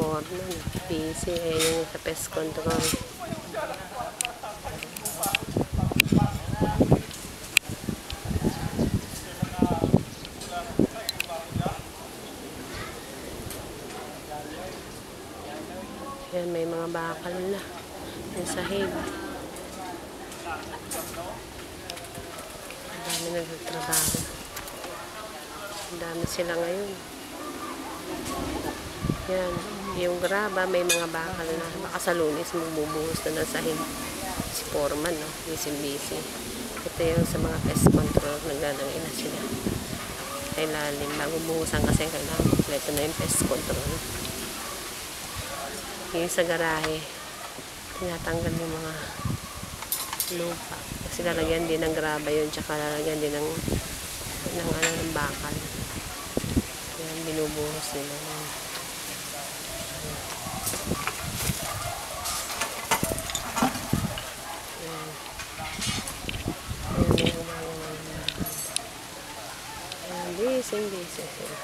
foreman. Busy. Ayan yung sa pest control. Ayan, may mga bakal na. Yung sahig. Ang dami nagtatrabaho. Ang dami sila ngayon. Yan. Yung graba, may mga bakal na. Baka sa Lunes, magbubuhos na ng sahig. Si foreman, no? Busy. Ito yung sa mga pest control. Naglalangin na sila. Sa ilalim. Bago buhusan kasi kailangan kompleto na yung pest control. Yung sa garahe, tinatanggal yung mga lupa. Kasi lalagyan din ng graba yun, tsaka lalagyan din ng bakal. Yan, binubuhos nila. Yan. Yan, busy sila.